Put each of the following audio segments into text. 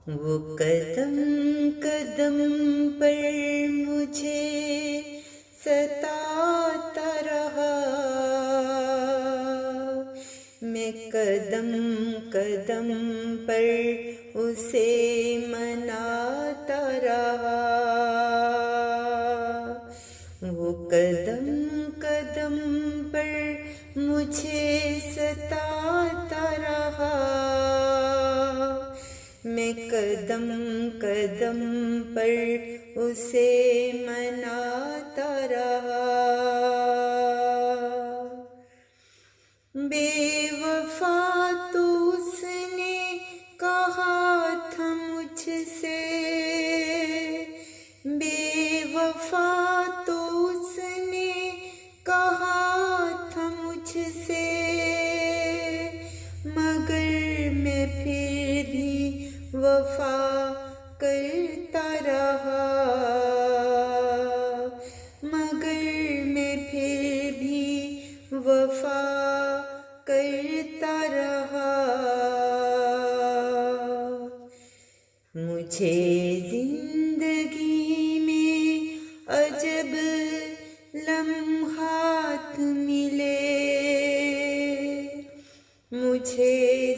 وہ قدم قدم پر مجھے ستاتا رہا، میں قدم قدم پر اسے مناتا رہا، وہ قدم قدم پر مجھے ستاتا رہا، میں قدم قدم پر اسے مناتا رہا، بے وفا تو اس نے کہا تھا مجھ سے، بے وفا تو اس نے کہا تھا مجھ سے، مگر میں پھر بھی وفا کرتا رہا، مگر میں پھر بھی وفا کرتا رہا، مجھے زندگی میں عجب لمحات ملے، مجھے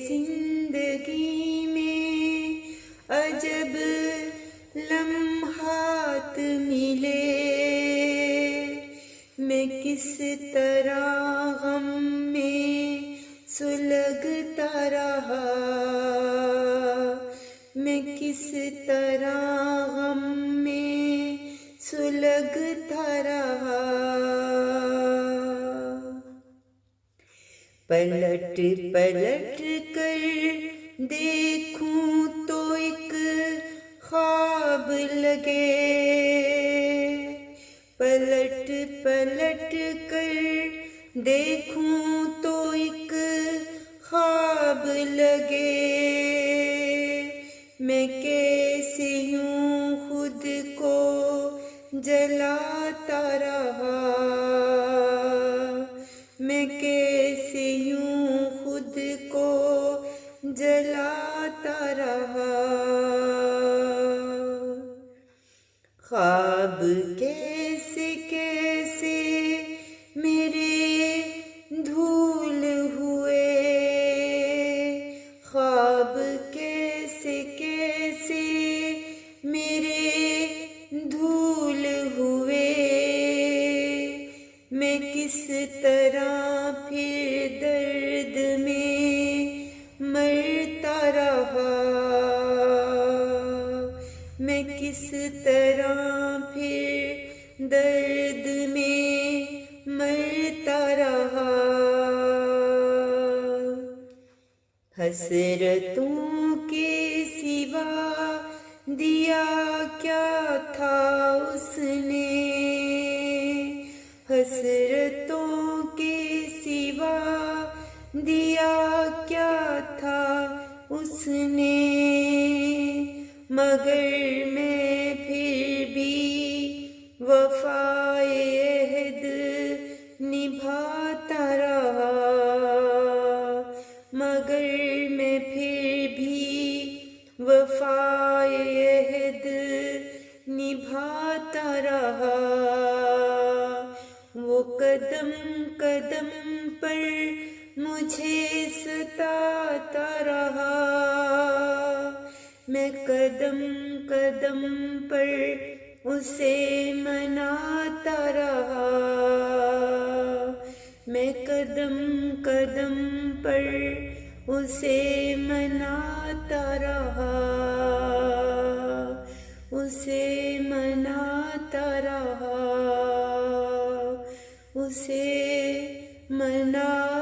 زندگی میں عجب لمحات ملے، میں کس طرح غم میں سلگتا رہا، میں کس طرح غم میں سلگتا رہا، پلٹ پلٹ کر دیکھوں تو ایک خواب لگے، پلٹ پلٹ کر دیکھوں تو ایک خواب لگے، میں کیسے یوں خود کو جلاتا رہا، میں کیسے یوں خود کو جلاتا رہا، خواب کیسے کیسے میرے دھول ہوئے، خواب کیسے کیسے میرے دھول ہوئے، میں کس طرح پھر درد میں مرتا رہا، میں کس طرح پھر درد میں مرتا رہا، حسرتوں کے سوا دیا کیا تھا اس نے، حسرتوں کے سوا دیا کیا تھا اس نے، مگر میں پھر بھی وفائے عہد نبھاتا رہا، مگر میں پھر بھی وفائے عہد نبھاتا رہا، وہ قدم قدم پر مجھے ستاتا رہا، میں قدم قدم پر اسے مناتا رہا، میں قدم قدم پر اسے مناتا رہا، اسے مناتا رہا، اسے مناتا